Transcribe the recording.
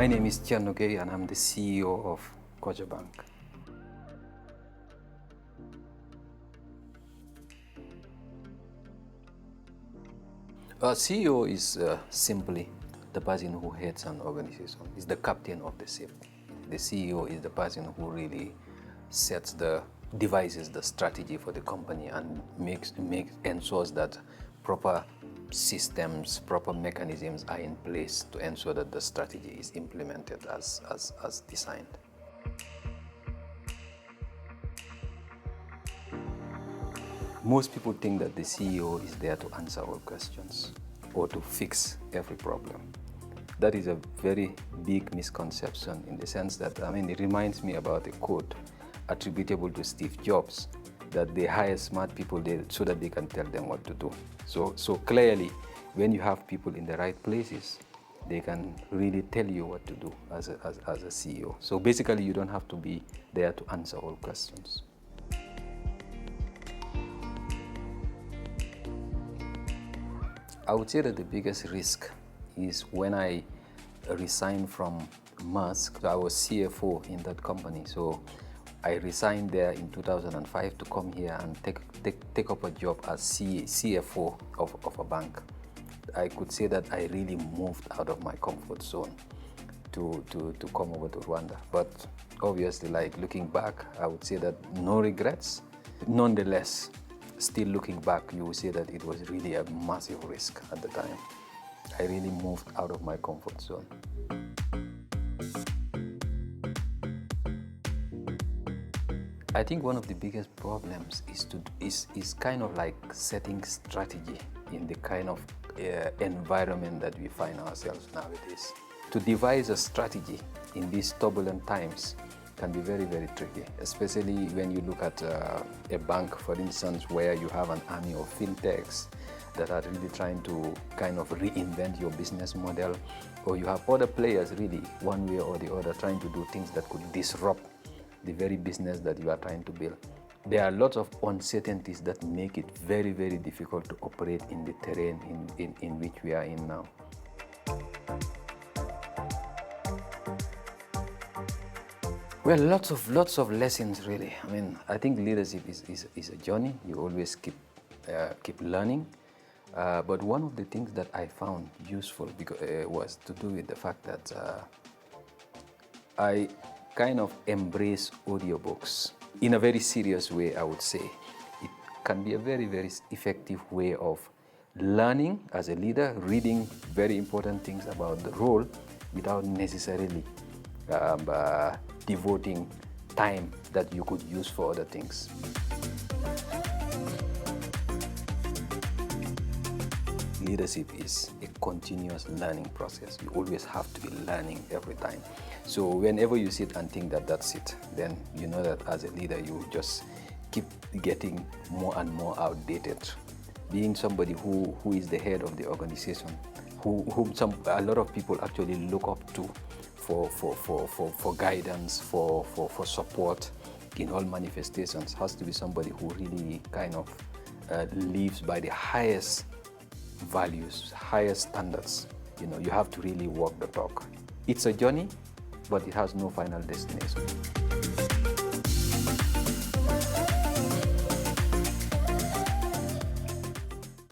My name is Tianoke and I'm the CEO of Cogebanque. A CEO is simply the person who heads an organization, is the captain of the ship. The CEO is the person who really devises the strategy for the company and ensures that proper systems, proper mechanisms are in place to ensure that the strategy is implemented as designed. Most people think that the CEO is there to answer all questions or to fix every problem. That is a very big misconception in the sense that, it reminds me about a quote attributable to Steve Jobs, that they hire smart people so that they can tell them what to do. So clearly, when you have people in the right places, they can really tell you what to do as a CEO. So basically, you don't have to be there to answer all questions. I would say that the biggest risk is when I resigned from Musk. I was CFO in that company, so I resigned there in 2005 to come here and take up a job as CFO of a bank. I could say that I really moved out of my comfort zone to come over to Rwanda. But obviously, like looking back, I would say that no regrets. Nonetheless, still looking back, you will say that it was really a massive risk at the time. I really moved out of my comfort zone. I think one of the biggest problems is kind of like setting strategy in the kind of environment that we find ourselves nowadays. To devise a strategy in these turbulent times can be very, very tricky, especially when you look at a bank, for instance, where you have an army of fintechs that are really trying to kind of reinvent your business model, or you have other players really, one way or the other, trying to do things that could disrupt the very business that you are trying to build. There are lots of uncertainties that make it very, very difficult to operate in the terrain in which we are in now. Well, lots of lessons really. I think leadership is a journey. You always keep learning. But one of the things that I found useful was to do with the fact that I kind of embrace audiobooks in a very serious way, I would say. It can be a very, very effective way of learning as a leader, reading very important things about the role without necessarily devoting time that you could use for other things. Leadership is a continuous learning process. You always have to be learning every time. So whenever you sit and think that that's it, then you know that as a leader, you just keep getting more and more outdated. Being somebody who is the head of the organization, whom a lot of people actually look up to for guidance, for support in all manifestations, has to be somebody who really kind of lives by the highest values, highest standards. You have to really walk the talk. It's a journey, but it has no final destination.